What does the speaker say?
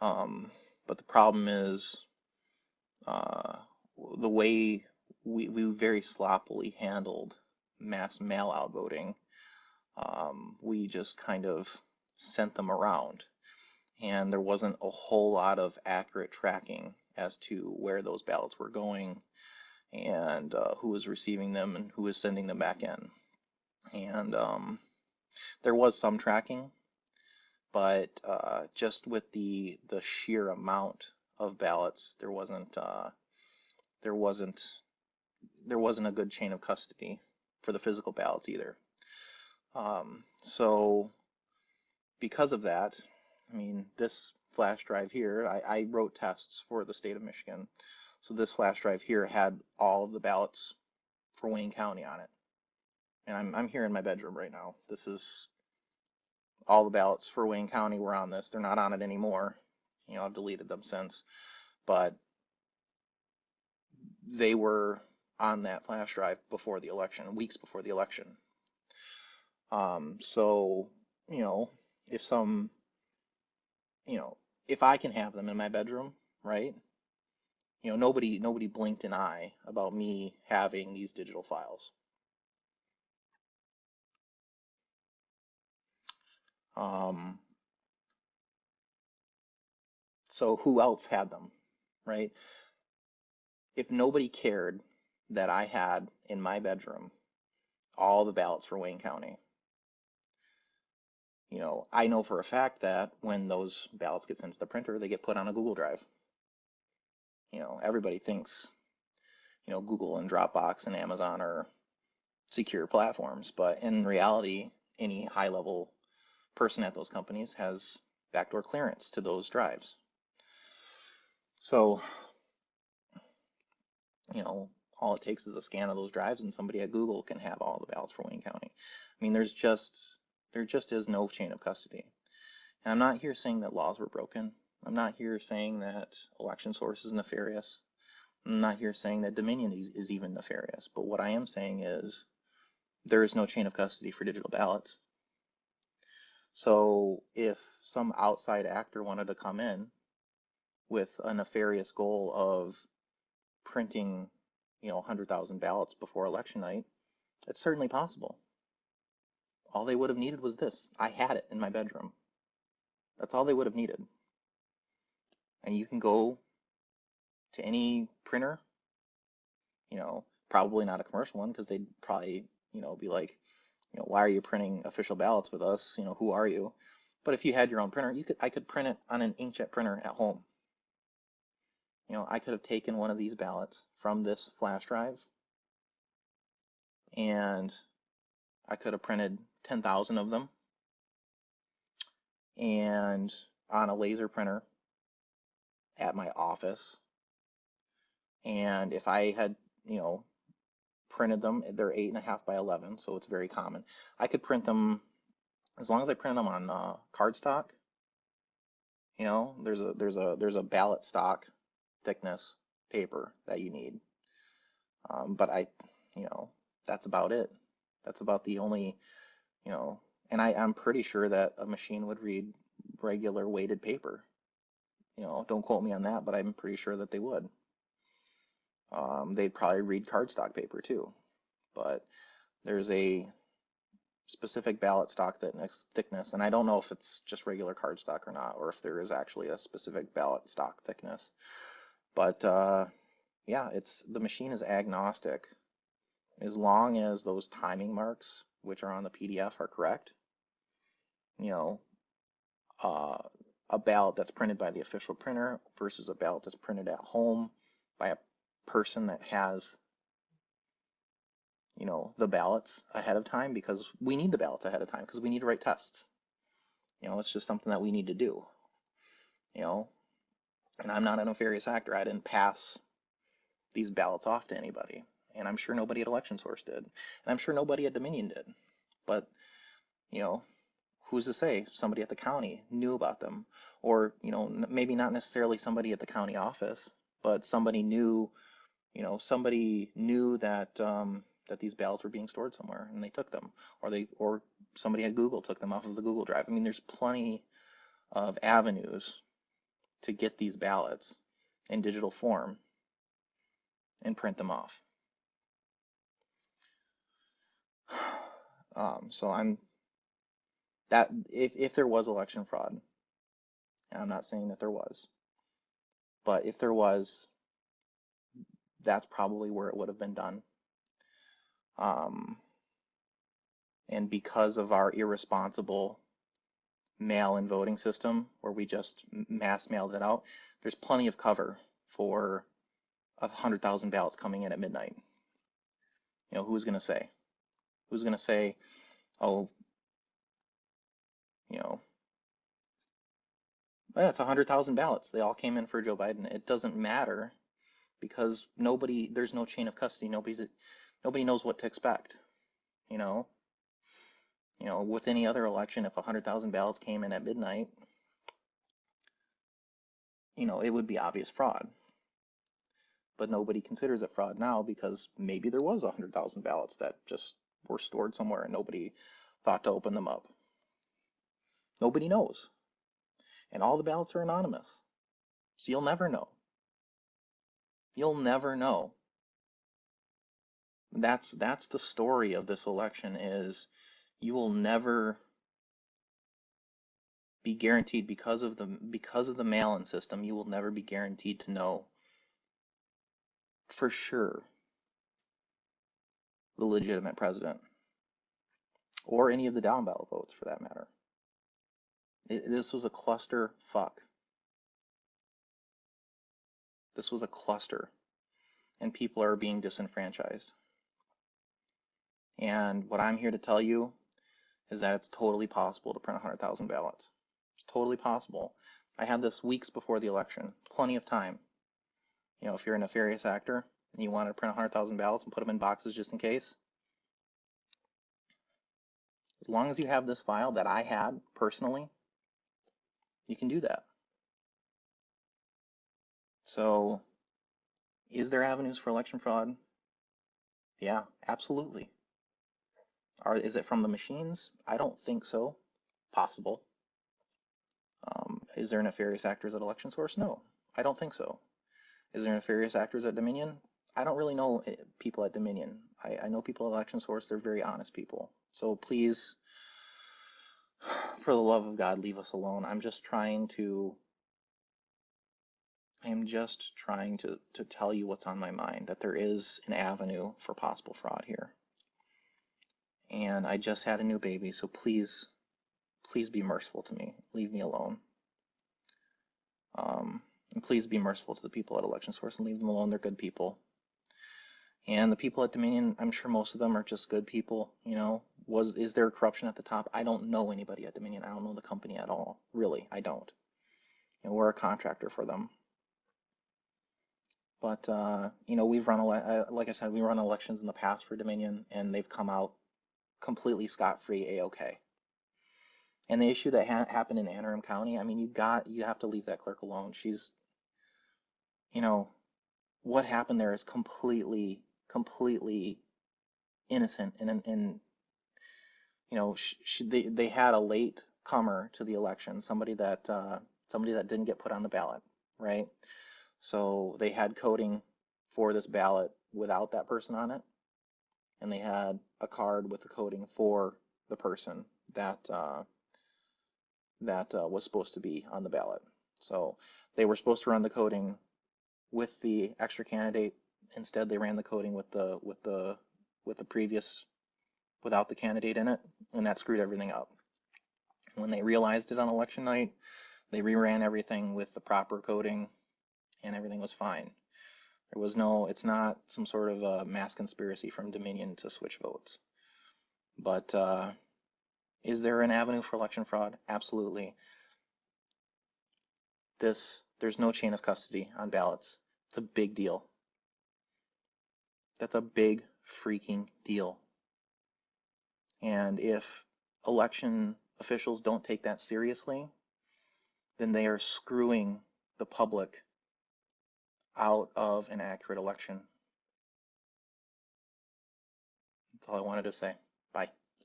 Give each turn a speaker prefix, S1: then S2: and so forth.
S1: But the problem is the way we very sloppily handled mass mail-out voting. We just kind of sent them around, and there wasn't a whole lot of accurate tracking as to where those ballots were going and who was receiving them and who was sending them back in. And there was some tracking, but just with the sheer amount of ballots, there wasn't there wasn't a good chain of custody for the physical ballots either. So because of that, I mean, this flash drive here, I wrote tests for the state of Michigan. So this flash drive here had all of the ballots for Wayne County on it. And I'm here in my bedroom right now. This is all the ballots for Wayne County were on this. They're not on it anymore. You know, I've deleted them since, but they were on that flash drive before the election, weeks before the election. So, you know, if some, you know, if I can have them in my bedroom, right? You know, nobody blinked an eye about me having these digital files. Um, so who else had them, right? If nobody cared that I had in my bedroom all the ballots for Wayne County, you know, I know for a fact that when those ballots get sent to the printer, they get put on a Google Drive. You know, everybody thinks, you know, Google and Dropbox and Amazon are secure platforms, but in reality, any high-level person at those companies has backdoor clearance to those drives. So, you know, all it takes is a scan of those drives and somebody at Google can have all the ballots for Wayne County. I mean, there just is no chain of custody. And I'm not here saying that laws were broken. I'm not here saying that election source is nefarious. I'm not here saying that Dominion is even nefarious. But what I am saying is there is no chain of custody for digital ballots. So if some outside actor wanted to come in with a nefarious goal of printing, you know, 100,000 ballots before election night, it's certainly possible. All they would have needed was this. I had it in my bedroom. That's all they would have needed. And you can go to any printer, you know, probably not a commercial one because they'd probably, you know, be like, you know, why are you printing official ballots with us? You know, who are you? But if you had your own printer, I could print it on an inkjet printer at home. You know, I could have taken one of these ballots from this flash drive and I could have printed 10,000 of them and on a laser printer at my office. And if I had, you know, printed them, they're 8.5 by 11, so it's very common. I could print them as long as I print them on cardstock. You know, there's a ballot stock thickness paper that you need. But you know, that's about it. That's about the only, you know, and I'm pretty sure that a machine would read regular weighted paper. You know, don't quote me on that, but I'm pretty sure that they would. They'd probably read cardstock paper too, but there's a specific ballot stock thickness, and I don't know if it's just regular cardstock or not, or if there is actually a specific ballot stock thickness. But yeah, the machine is agnostic as long as those timing marks, which are on the PDF, are correct. You know, uh, a ballot that's printed by the official printer versus a ballot that's printed at home by a person that has, you know, the ballots ahead of time, because we need the ballots ahead of time because we need to write tests. You know, it's just something that we need to do. You know, and I'm not a nefarious actor. I didn't pass these ballots off to anybody, and I'm sure nobody at Election Source did, and I'm sure nobody at Dominion did. But you know, who's to say somebody at the county knew about them, or you know, maybe not necessarily somebody at the county office, but somebody knew, you know, somebody knew that that these ballots were being stored somewhere and they took them, or somebody at Google took them off of the Google Drive. I mean, there's plenty of avenues to get these ballots in digital form and print them off. So if there was election fraud, and I'm not saying that there was, but if there was, that's probably where it would have been done. And because of our irresponsible mail-in voting system, where we just mass mailed it out, there's plenty of cover for 100,000 ballots coming in at midnight. You know, who's going to say? Who's going to say, oh, you know, well, it's 100,000 ballots. They all came in for Joe Biden. It doesn't matter because there's no chain of custody. Nobody knows what to expect. You know, with any other election, if 100,000 ballots came in at midnight, it would be obvious fraud. But nobody considers it fraud now because maybe there was 100,000 ballots that just were stored somewhere and nobody thought to open them up. Nobody knows. And all the ballots are anonymous. So you'll never know. You'll never know. That's the story of this election, is you will never be guaranteed because of the mail-in system, you will never be guaranteed to know for sure the legitimate president or any of the down ballot votes for that matter. This was a cluster fuck. This was a cluster, and people are being disenfranchised. And what I'm here to tell you is that it's totally possible to print 100,000 ballots. It's totally possible. I had this weeks before the election, plenty of time. If you're a nefarious actor and you want to print 100,000 ballots and put them in boxes just in case, as long as you have this file that I had personally, you can do that. So, is there avenues for election fraud? Yeah, absolutely. Is it from the machines? I don't think so. Possible. Is there nefarious actors at Election Source? No, I don't think so. Is there nefarious actors at Dominion? I don't really know people at Dominion. I know people at Election Source. They're very honest people. So please, for the love of God, leave us alone. I am just trying to tell you what's on my mind, that there is an avenue for possible fraud here. And I just had a new baby, so please be merciful to me. Leave me alone. And please be merciful to the people at Election Source and leave them alone. They're good people. And the people at Dominion, I'm sure most of them are just good people. Is there corruption at the top? I don't know anybody at Dominion. I don't know the company at all. Really, I don't. We're a contractor for them. But we've run like I said, we run elections in the past for Dominion, and they've come out completely scot-free, a-okay. And the issue that happened in Anne Arundel County, I mean, you have to leave that clerk alone. She's, what happened there is completely innocent. And they had a late comer to the election, somebody that didn't get put on the ballot, right? So they had coding for this ballot without that person on it, and they had a card with the coding for the person that was supposed to be on the ballot. So they were supposed to run the coding with the extra candidate. Instead, they ran the coding with the previous, without the candidate in it, and that screwed everything up. When they realized it on election night, they reran everything with the proper coding, and everything was fine. It's not some sort of a mass conspiracy from Dominion to switch votes. But is there an avenue for election fraud? Absolutely. There's no chain of custody on ballots. It's a big deal. That's a big freaking deal. And if election officials don't take that seriously, then they are screwing the public out of an accurate election. That's all I wanted to say.